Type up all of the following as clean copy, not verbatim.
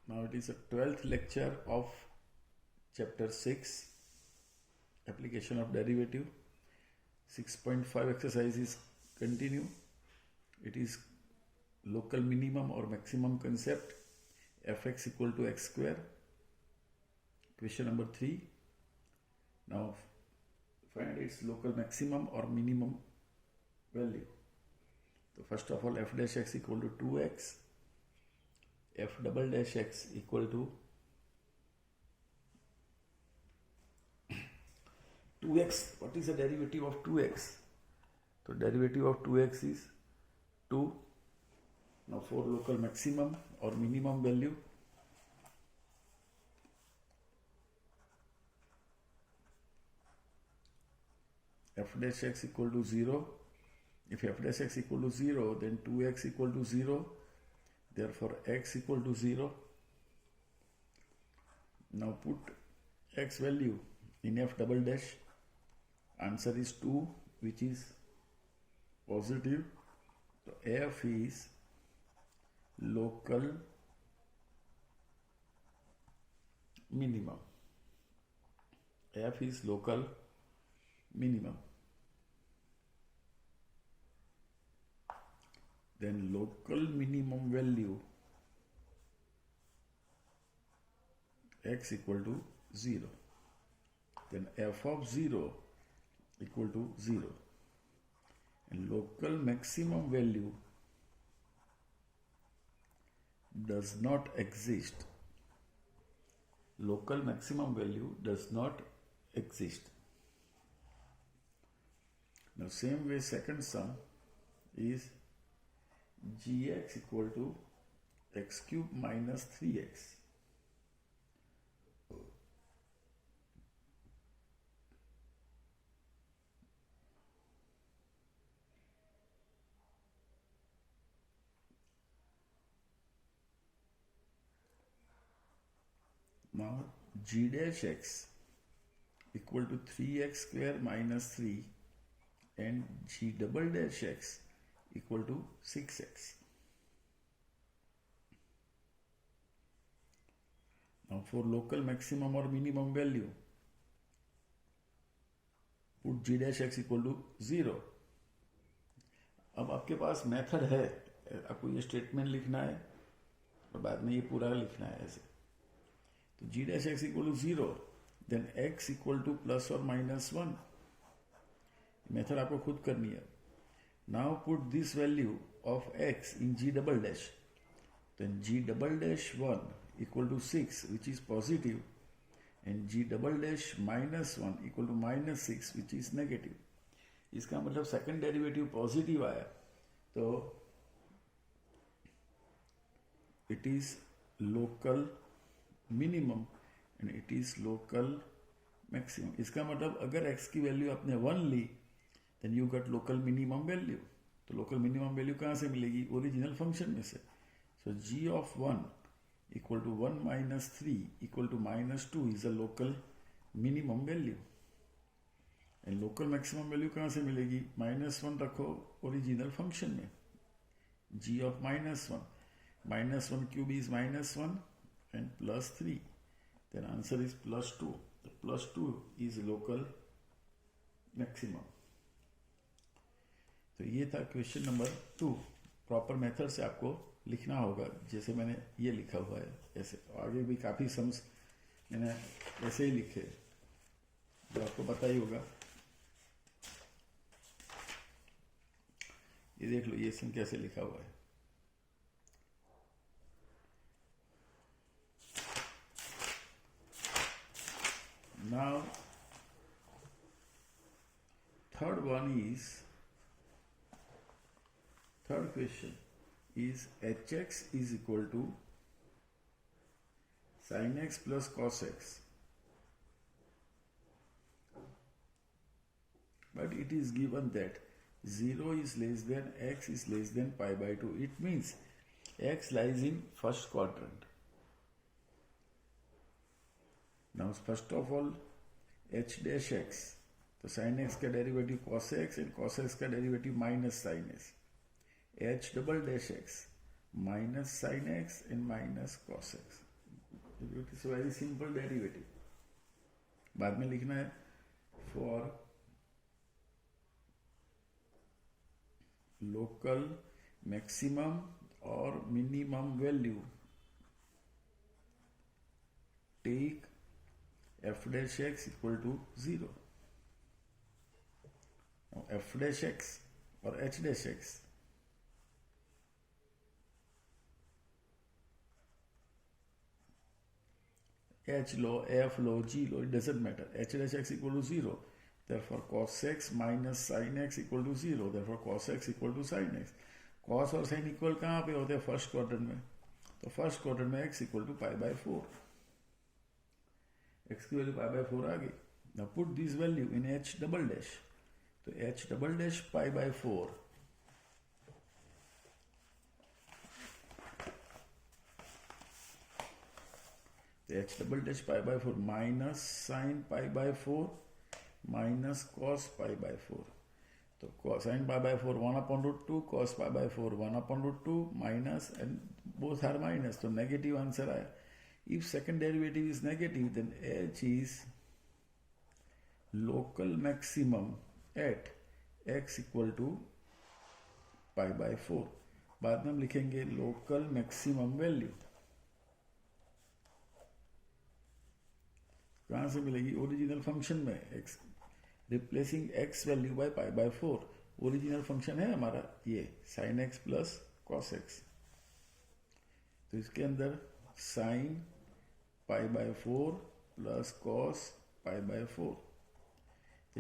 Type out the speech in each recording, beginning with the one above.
Now it is a 12th lecture of chapter 6, application of derivative. 6.5 exercises continue. It is local minimum or maximum concept, fx equal to x square. Question number 3. Now find its local maximum or minimum value. So first of all, f dash x equal to 2x, f double dash x equal to 2x. What is the derivative of 2x? So derivative of 2x is 2. Now for local maximum or minimum value, f dash x equal to 0. If f dash x equal to 0, then 2x equal to 0. Therefore x equal to 0. Now put x value in f double dash. Answer is 2, which is positive. So f is local minimum. F is local minimum. Then local minimum value x equal to 0. Then f of 0 equal to 0. And local maximum value does not exist. Local maximum value does not exist. Now same way second sum is gx equal to x cube minus 3x. Now g dash x equal to 3x square minus 3 and g double dash x equal to 6x. Now for local maximum or minimum value, put g dash x equal to 0. अब आपके पास method है, आपको ये statement लिखना है और बाद में ये पूरा लिखना है ऐसे. तो g dash x equal to 0, then x equal to plus or minus 1. Method आपको खुद करनी है. Now put this value of x in g double dash. Then g double dash 1 equal to 6, which is positive, and g double dash minus 1 equal to minus 6, which is negative. इसका मतलब second derivative positive आया तो it is local minimum and it is local maximum. इसका मतलब अगर x की value आपने 1 ली, then you got local minimum value. तो लोकल मिनिमम वैल्यू कहाँ से मिलेगी? ओरिजिनल फंक्शन में से. So g of 1 equal to 1 minus 3 equal to minus 2 is a local minimum value. And local maximum value कहाँ से मिलेगी? माइनस 1 रखो ओरिजिनल फंक्शन में. g of minus 1 cube is minus 1 and plus 3. Then answer is plus 2. Plus 2 is local maximum. तो ये था question number 2. Proper method से आपको लिखना होगा जैसे मैंने ये लिखा हुआ है ऐसे. आगे भी काफ़ी सम्स मैंने ऐसे ही लिखे जो आपको पता ही होगा. ये देख लो ये सम कैसे लिखा हुआ है. Now third question is hx is equal to sin x plus cos x, but it is given that 0 is less than x is less than pi by 2. It means x lies in first quadrant. Now first of all h dash x, तो sin x का derivative cos x and cos x का derivative minus sin x. h double dash x minus sin x and minus cos x. It is very simple derivative. बाद में लिखना है for local maximum और minimum value take f dash x equal to 0. Now f dash x or h dash x h low, f low, g low, it doesn't matter. H dash x equal to 0. Therefore cos x minus sin x equal to 0. Therefore cos x equal to sin x. cos और sin equal कहाँ पे होते हैं? First quadrant में. तो first quadrant में x equal to pi by 4. x की value pi by 4 आ गई. Now put this value in h double dash. तो h double dash pi by 4 तो h double dash pi by 4 minus sine pi by 4 minus cos pi by 4. तो sine pi by 4 1 upon root 2, cos pi by 4 1 upon root 2 minus and both are minus. तो negative answer आया. If second derivative is negative, then h is local maximum at x equal to pi by 4. बाद में हम लिखेंगे local maximum value. कहाँ से मिलेगी? Original function में x replacing x value by pi by 4. Original function है हमारा ये sin x plus cos x. तो इसके अंदर sin pi by 4 plus cos pi by 4.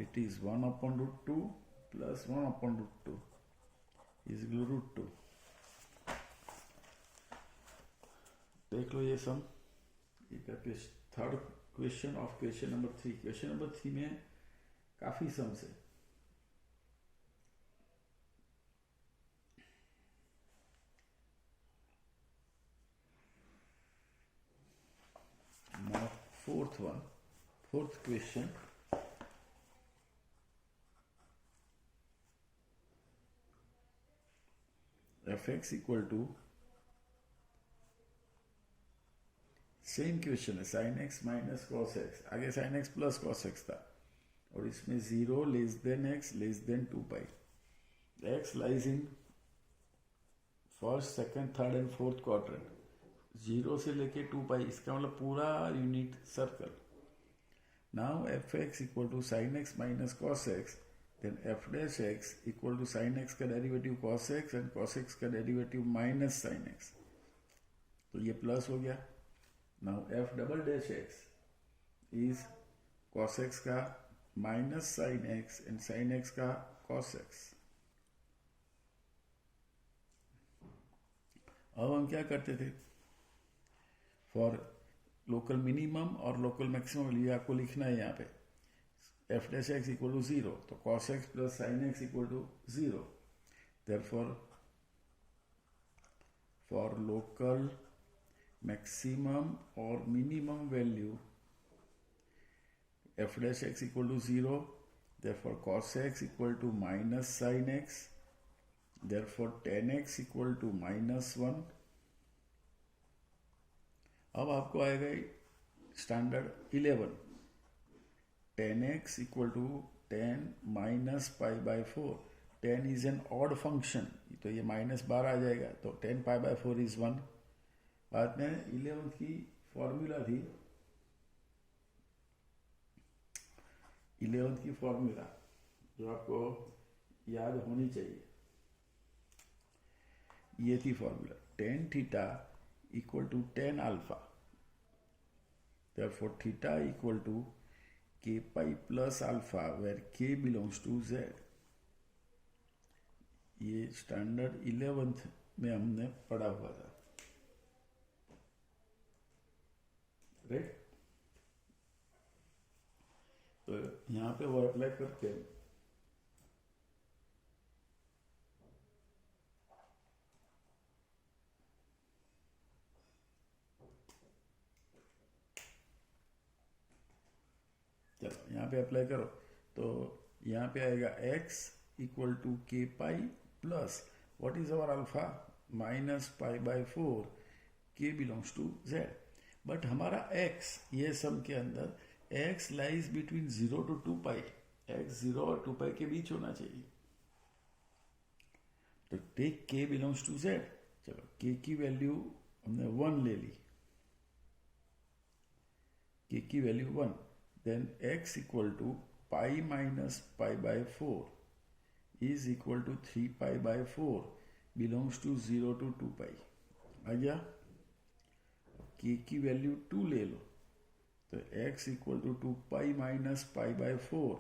It is 1 upon root 2 plus 1 upon root 2 is equal to root 2. देख लो ये sum. Third question of question number 3. Question number 3 में काफी sums है. Now fourth question. fx equal to same question है sin x minus cos x. आगे sin x plus cos x था और इसमें 0 less than x less than 2 pi. x lies in first second third and fourth quadrant. 0 से लेके 2 pi, इसका मतलब पूरा unit circle. Now f x equal to sine x minus cos x, then f dash x equal to sine x का derivative cos x and cos x का derivative minus sine x. तो ये plus हो गया. Now f double dash x is cos x का minus sine x and sine x का cos x. अब हम क्या करते थे? फॉर लोकल मिनिमम और लोकल मैक्सिमम ये आपको लिखना है यहाँ पे. F dash x equal to 0, तो cos x plus sine x equal to 0. Therefore for local maximum और minimum value F dash x equal to 0, therefore cos x equal to minus sine x, therefore tan x equal to -1. अब आपको आएगा standard 11. tan x equal to tan minus pi by 4. tan is an odd function, तो ये -12 आ जाएगा. तो tan pi by 4 is 1. बाद में 11 की फॉर्मूला थी, 11 की फॉर्मूला जो आपको याद होनी चाहिए. ये थी formula tan theta equal to tan alpha. therefore theta equal to k pi plus alpha where k belongs to z. ये स्टैंडर्ड 11th में हमने पढ़ा हुआ था. राइट. तो यहां पे वो अप्लाई करके चलो यहाँ पे अप्लाई करो. तो यहाँ पे आएगा x equal to k pi plus what is our alpha minus pi by 4, k belongs to z. But हमारा x ये सम के अंदर x lies between 0 to 2 pi, x 0 और 2 पाई के बीच होना चाहिए. तो take k belongs to z. चलो k की वैल्यू हमने 1 ले ली, k की value 1, then x equal to pi minus pi by 4 is equal to 3 pi by 4 belongs to 0 to 2 pi. आ गया. k की वैल्यू 2 ले लो, तो x equal to 2 pi minus pi by 4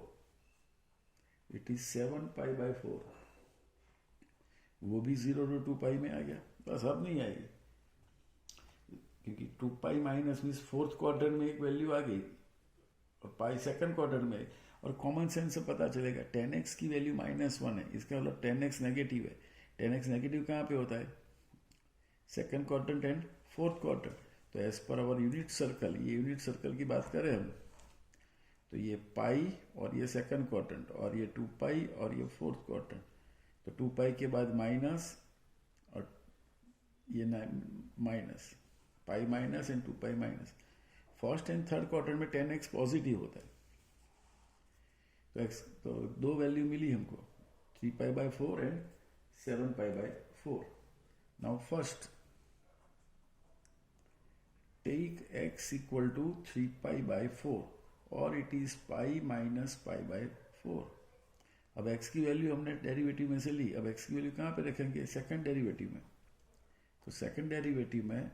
it is 7 pi by 4. वो भी 0 to 2 पाई में आ गया. बस अब नहीं आएगी, क्योंकि 2 pi minus means fourth quarter में एक वैल्यू आ गई और पाई सेकंड क्वार्टर में. और कॉमन सेंस से पता चलेगा 10x की वैल्यू -1 है, इसका मतलब 10x नेगेटिव है. 10x नेगेटिव कहाँ पे होता है? Second quarter and fourth quarter. तो as per our unit circle, ये यूनिट सर्कल की बात करें हम, तो ये पाई और ये सेकंड क्वार्टर और ये 2 पाई और ये फोर्थ क्वार्टर. तो 2 पाई के बाद माइनस और ये minus, pi minus and 2 pi minus. First and third quarter में 10x पॉजिटिव होता है. तो x तो दो वैल्यू मिली हमको, 3 pi by 4 and 7 pi by 4. Now first take x equal to 3 pi by 4 और it is pi minus pi by 4. अब x की वैल्यू हमने डेरिवेटिव में से ली, अब x की वैल्यू कहाँ पे रखेंगे? सेकंड डेरिवेटिव में. तो सेकंड डेरिवेटिव में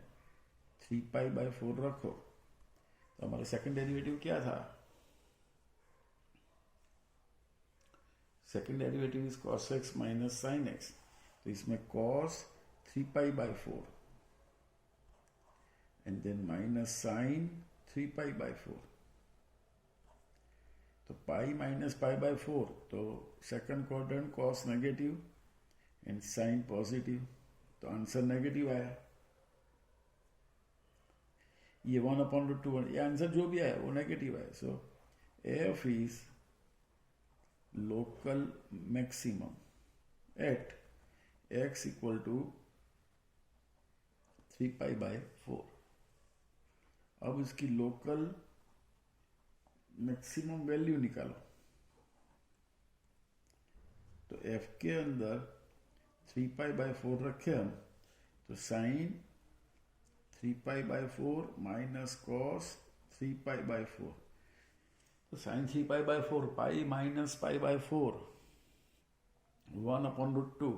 3 पाई बाय 4 रखो. तो हमारा सेकंड डेरिवेटिव क्या था? Second derivative is cos x minus sine x. तो इसमें cos 3 pi by 4 and then minus sine 3 pi by 4. तो पाई माइनस पाई बाय 4, तो second quadrant cos negative and sine positive. तो आंसर नेगेटिव आया. ये 1/√2, ये आंसर जो भी आया वो नेगेटिव आया. So f is local maximum at x equal to 3 pi by 4. अब इसकी लोकल मैक्सिमम वैल्यू निकालो. तो f के अंदर 3 पाई बाय 4 रखे हम, तो sine 3 pi by 4 minus cos 3 pi by 4. तो sine 3 pi by 4, pi minus pi by 4, 1/√2,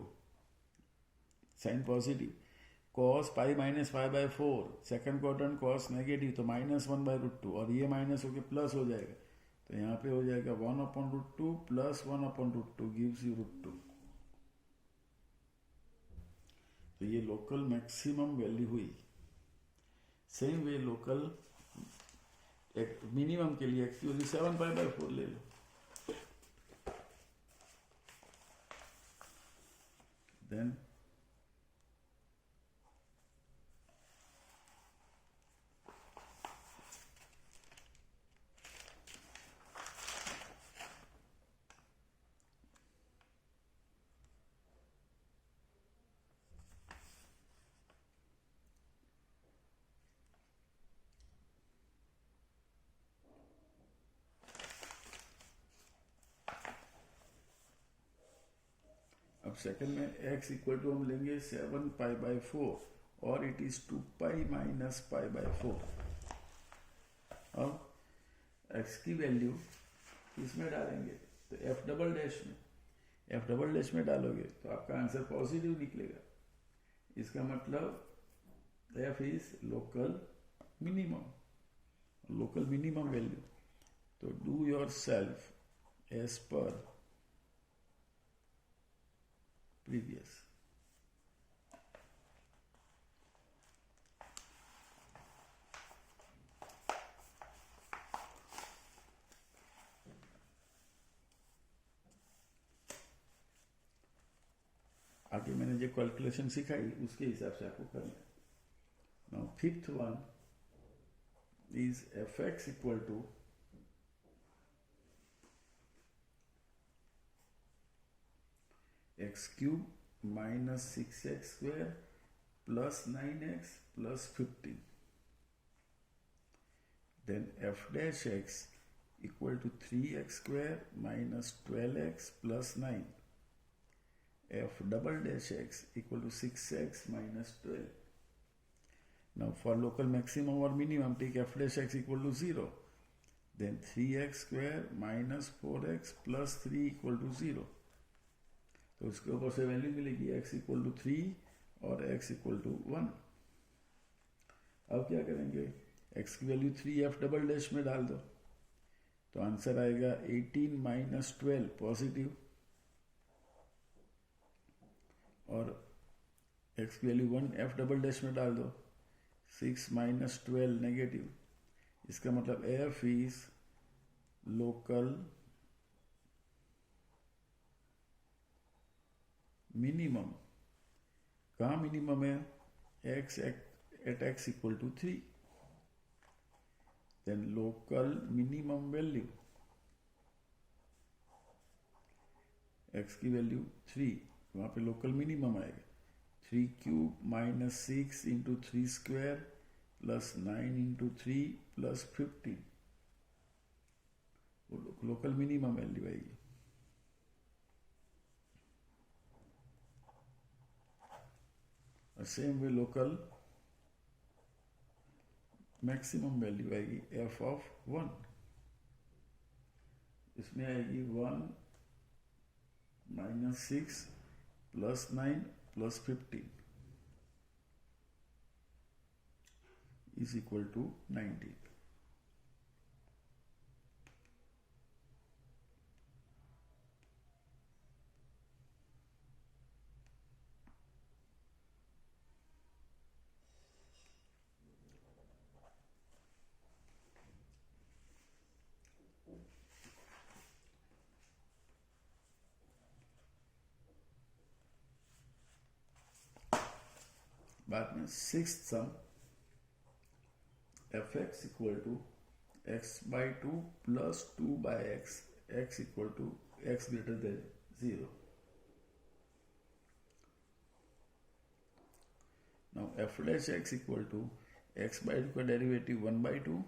sine positive. Cos pi minus pi by 4, second quadrant cos negative, तो -1/√2, और ये माइनस होके प्लस हो जाएगा. तो यहाँ पे हो जाएगा 1/√2 प्लस 1/√2 गिव्स यू √2. तो ये लोकल मैक्सिमम वैल्यू हुई. सेम वे लोकल एक मिनिमम के लिए x की वैल्यू 7 पाई बाय 4 ले लो. देन अब सेकंड में x इक्वल टू हम लेंगे 7 पाई बाय 4 और it is 2 pi minus pi by 4. अब x की वैल्यू इसमें डालेंगे, तो f डबल डैश में डालोगे तो आपका आंसर पॉजिटिव निकलेगा. इसका मतलब f is local minimum value. तो do yourself as per previous. आगे मैंने जो कैलकुलेशन सिखाई उसके हिसाब से आपको करना है. Now fifth one is fx equal to x cube minus 6x square plus 9x plus 15. then f dash x equal to 3x square minus 12x plus 9. F double dash x equal to 6x minus 12. Now for local maximum or minimum, take f dash x equal to 0. Then 3x square minus 4x plus 3 equal to 0. तो इसके ऊपर से value मिलेगी x equal to 3 और x equal to 1. अब क्या करेंगे, x की वैल्यू 3f डबल डैश में डाल दो तो आंसर आएगा 18 माइनस 12 पॉजिटिव, और x की वैल्यू 1f डबल डैश में डाल दो 6 माइनस 12 नेगेटिव. इसका मतलब f इज लोकल मिनिमम. कहाँ मिनिमम है, x at x equal to 3. Then local minimum value, x की वैल्यू 3, वहाँ पे लोकल मिनिमम आएगा 3 cube minus 6 into 3 square plus 9 into 3 plus 15, वो लोकल मिनिमम वैल्यू आएगी. Same way local maximum value आएगी f of 1. इसमें आएगी 1 minus 6 plus 9 plus 15 is equal to 19. बाद में sixth sum f x equal to x by 2 plus 2 by x, x equal to x greater than 0. Now f dash x equal to x by 2 का derivative 1 by 2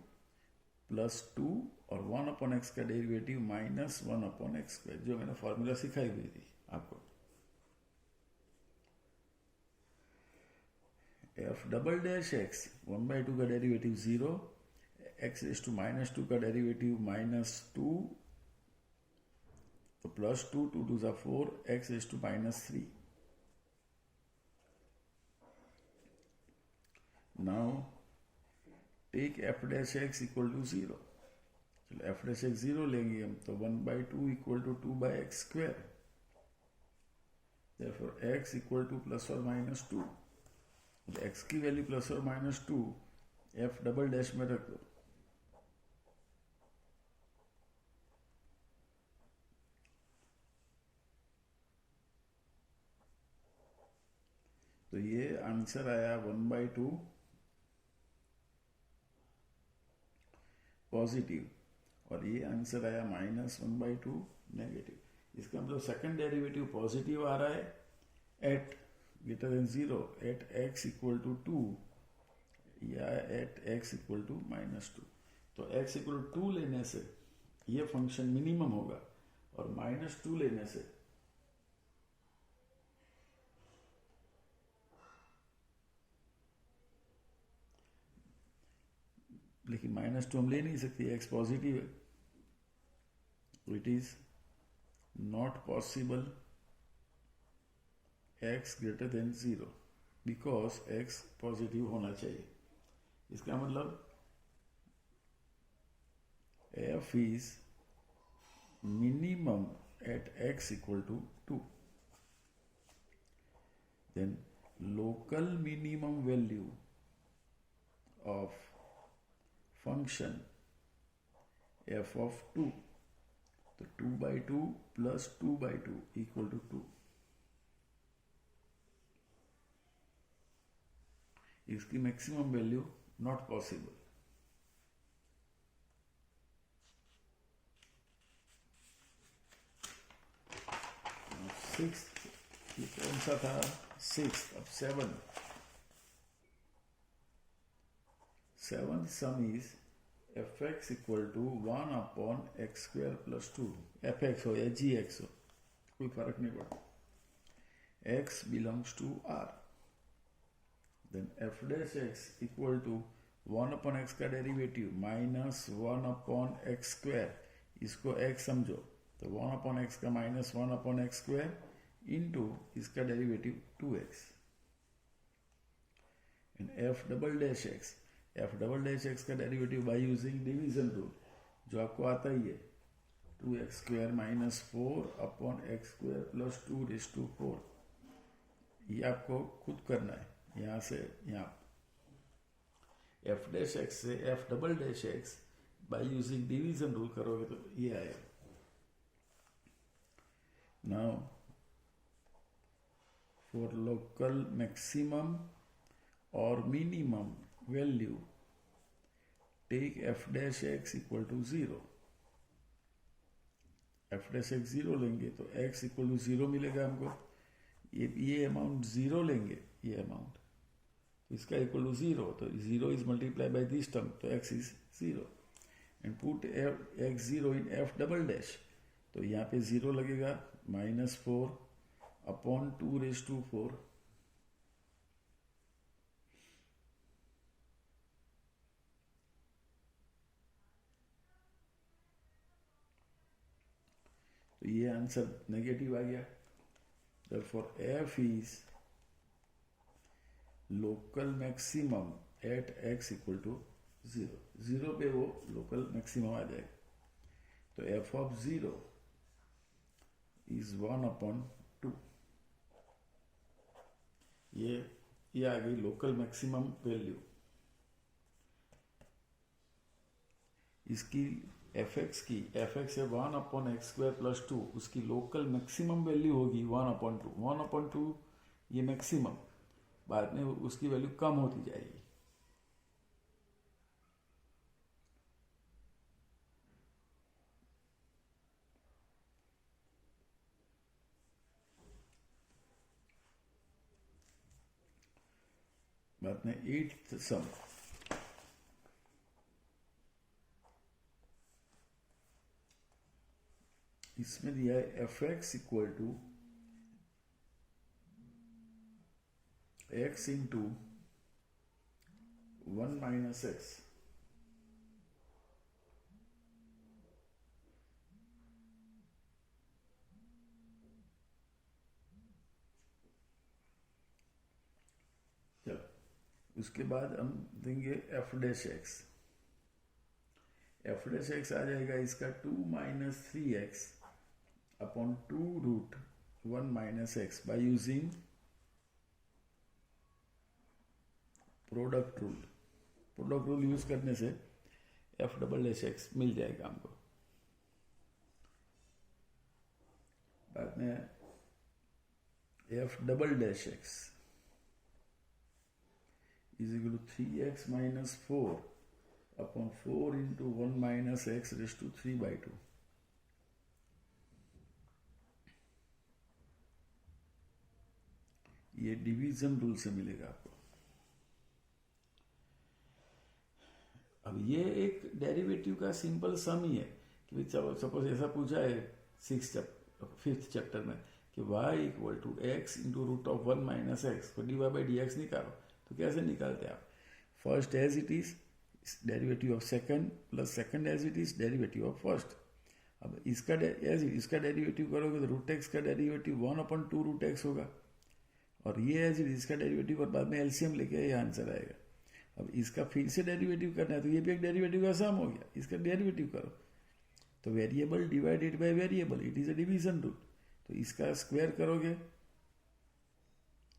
plus 2 और 1 upon x का derivative minus 1 upon x square, जो मैंने formula सिखाई हुई थी आपको. F double dash x 1 by 2 का derivative 0, x raise to minus 2 का डेरिवेटिव माइनस 2, तो प्लस 2 2 2 जा 4, x raise to minus 3. Now take f dash x equal to 0. चलो एफ डैश एक्स 0 लेंगे हम, तो 1 by 2 equal to 2 by x square. Therefore x equal to plus और minus 2. x की value plus और minus 2 f double dash में रख दो. तो ये आंसर आया 1 बाई 2 पॉजिटिव, और ये आंसर आया माइनस 1 बाई 2 नेगेटिव. इसका मतलब सेकंड डेरिवेटिव पॉजिटिव आ रहा है eight greater than 0 at x equal to 2 या at x equal to minus 2. तो x equal to 2 लेने से ये फंक्शन मिनिमम होगा, और माइनस 2 लेने से लेकिन माइनस 2 हम ले नहीं सकते, x पॉजिटिव है. It is not possible x greater than 0 because x positive होना चाहिए. इसका मतलब f is minimum at x equal to 2. Then local minimum value of function f of 2, तो 2 by 2 plus 2 by 2 equal to 2. इसकी maximum value not possible. Sixth, ये कौन सा था, सिक्स्थ. अब seventh sum is f x equal to 1/x² + 2, F x हो या जी x हो कोई फर्क नहीं पड़ता, x belongs to r, then f dash x equal to 1/x का डेरिवेटिव -1/x², इसको x समझो तो 1/x का -1/x² इंटू इसका derivative 2x, and f double dash x का derivative by using division rule जो आपको आता ही है, 2x² - 4/x² + 2⁴, ये आपको खुद करना है, यहां से यहां एफ डैश एक्स से f double dash x by using division rule करोगे तो ये आएगा। नाउ फॉर लोकल मैक्सिमम और minimum value take f dash x equal to 0, f dash x 0 लेंगे तो x इक्वल टू 0 मिलेगा हमको, ये अमाउंट 0 लेंगे, ये अमाउंट इसका इक्वल टू 0, तो 0 is multiply by this term, तो x is 0, and put x0 in f double dash, तो यहाँ पे 0 लगेगा -4/2⁴, तो ये आंसर नेगेटिव आ गया। Therefore f is local maximum at x equal to 0, 0 पे वो लोकल मैक्सिमम आ जाएगा, तो f ऑफ 0 इज 1/2, ये आ गई लोकल मैक्सिमम वैल्यू। इसकी एफ एक्स है 1/x² + 2, उसकी लोकल मैक्सिमम वैल्यू होगी 1/2, 1/2 ये मैक्सिमम, बाद में उसकी वैल्यू कम होती जाएगी। बाद में 8th सम, इसमें दिया है f x equal to x into 1 - x, चलो उसके बाद हम देंगे f dash x, f dash x आ जाएगा इसका 2 - 3x/2√1 - x by using product rule use करने से एफ डबल डैश एक्स मिल जाएगा हमको। बाद में f double dash x is equal to 3x - 4/4 into 1 - x⁵3/2, ये डिवीजन रूल से मिलेगा आपको। अब ये एक डेरिवेटिव का सिंपल सम ही है कि सपोज ऐसा पूछा है 5th चैप्टर में कि y equal to x into √1 - x को dy/dx निकालो, तो कैसे निकालते हैं आप? First as it is derivative of second plus second as it is derivative of first. अब इसका डेरिवेटिव करोगे तो √x का डेरिवेटिव 1/2√x होगा, और ये एज इट इज इसका डेरिवेटिव और बाद में एलसीएम लेके ये आंसर आएगा। अब इसका फिर से डेरिवेटिव करना है तो ये भी एक डेरिवेटिव का सम हो गया, इसका डेरिवेटिव करो तो variable divided by variable, it is a division rule, तो इसका स्क्वायर करोगे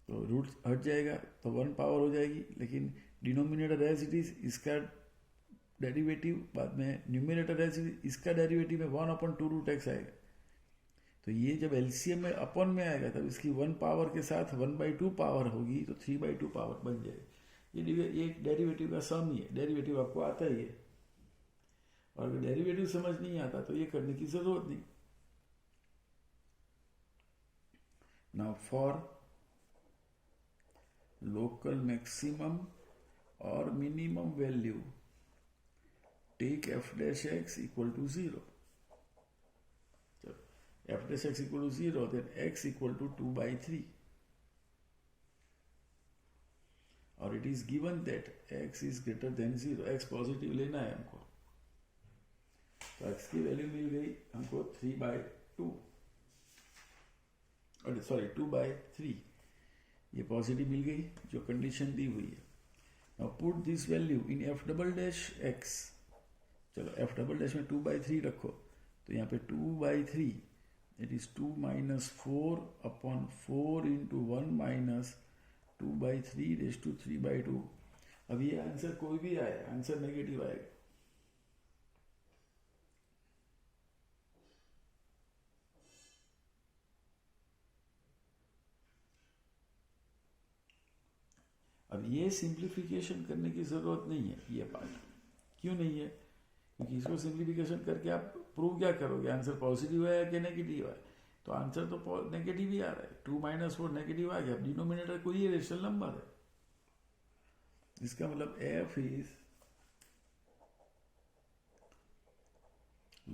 तो रूट हट जाएगा तो 1 पावर हो जाएगी, लेकिन डिनोमिनेटर एज इट इज इसका डेरिवेटिव, बाद में न्यूमिनेटर एज इट इज इसका डेरिवेटिव में 1/2√x आएगा, तो ये जब एलसीएम में अपॉन में आएगा तब इसकी 1 पावर के साथ 1/2 पावर होगी तो 3/2 पावर बन जाएगी। ये एक डेरिवेटिव का सम ही है, डेरिवेटिव आपको आता ही है, और अगर डेरिवेटिव समझ नहीं आता तो ये करने की जरूरत नहीं। नाउ फॉर लोकल मैक्सिमम और minimum value take f dash x equal to 0. So f dash x equal to 0, then x equal to 2 by 3. और it is given that x is greater than 0. x positive लेना है हमको, तो x की value मिल गई हमको 3/2, sorry 2/3, ये positive मिल गई जो कंडीशन दी हुई है. Now put this value in f double dash x. चलो f डबल डैश में 2/3 रखो, तो यहाँ पे 2/3 it is 2 minus 4 upon 4 into 1 minus 2/3 raised to 3/2. अब ये आंसर कोई भी आए, आंसर नेगेटिव आएगा. अब ये सिंप्लीफिकेशन करने की जरूरत नहीं है. ये पार्ट क्यों नहीं है? क्योंकि इसको सिंप्लीफिकेशन करके आप प्रूव क्या करोगे, आंसर पॉजिटिव है कि नेगेटिव है. तो आंसर तो नेगेटिव ही आ रहा है. 2 minus 4 नेगेटिव आ गया. अब डिनोमिनेटर कोई रेशनल नंबर है. इसका मतलब f is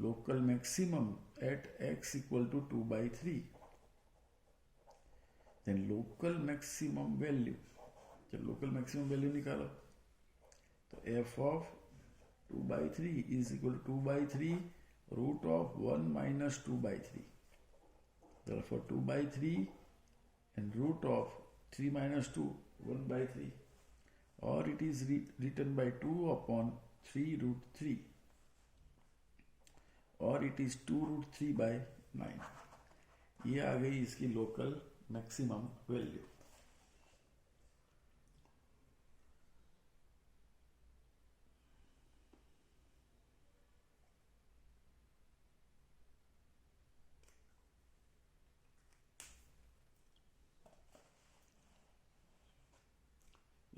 local maximum at x equal to 2/3. Then local maximum value, जब लोकल मैक्सिमम वैल्यू निकालो तो f of 2/3 is equal to 2/3 root of 1 minus 2/3. Therefore 2/3 and root of 3 minus 2, 1/3, or it is written by 2 upon 3 root 3, or it is 2 root 3/9. ये आ गई इसकी local maximum value.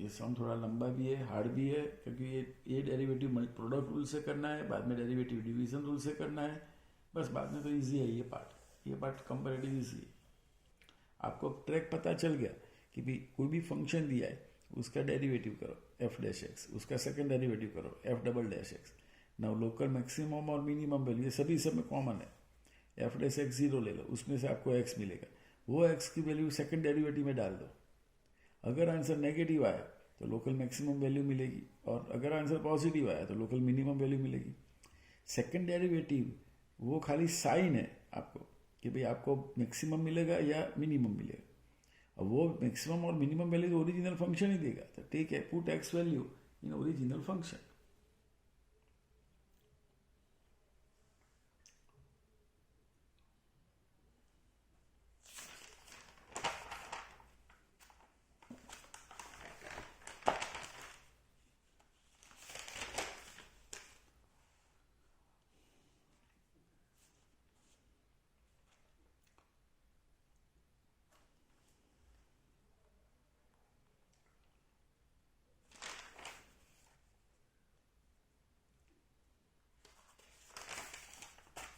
ये सम थोड़ा लंबा भी है, हार्ड भी है, क्योंकि ये डेरिवेटिव प्रोडक्ट रूल से करना है, बाद में डेरिवेटिव डिवीजन रूल से करना है. बस बाद में तो इजी है ये पार्ट कंपैरेटिव इजी. आपको ट्रैक पता चल गया कि भी कोई भी फंक्शन दिया है उसका डेरिवेटिव करो f डैश x, उसका सेकंड डेरिवेटिव करो f double dash x. Now local maximum और मिनिमम वैल्यू ये सभी सब में कॉमन है. f डैश x 0 ले लो, उसमें से आपको x मिलेगा. वो x की वैल्यू सेकंड डेरिवेटिव में डाल दो. अगर आंसर नेगेटिव आया तो लोकल मैक्सिमम वैल्यू मिलेगी, और अगर आंसर पॉजिटिव आया तो लोकल मिनिमम वैल्यू मिलेगी. सेकंड डेरिवेटिव वो खाली साइन है आपको कि भाई आपको मैक्सिमम मिलेगा या मिनिमम मिलेगा. अब वो मैक्सिमम और मिनिमम वैल्यू तो ओरिजिनल फंक्शन ही देगा. तो ठीक है, put x value in original function.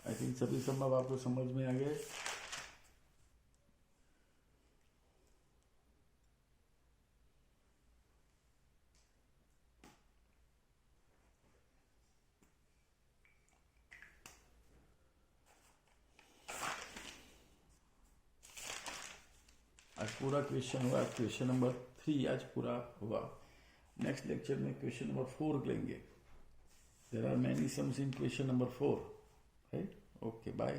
I think सभी संभव आपको समझ में आ गए. आज पूरा क्वेश्चन हुआ. क्वेश्चन नंबर 3 आज पूरा हुआ. नेक्स्ट लेक्चर में क्वेश्चन नंबर 4 लेंगे. There are many sums in question number 4, right? Okay, bye.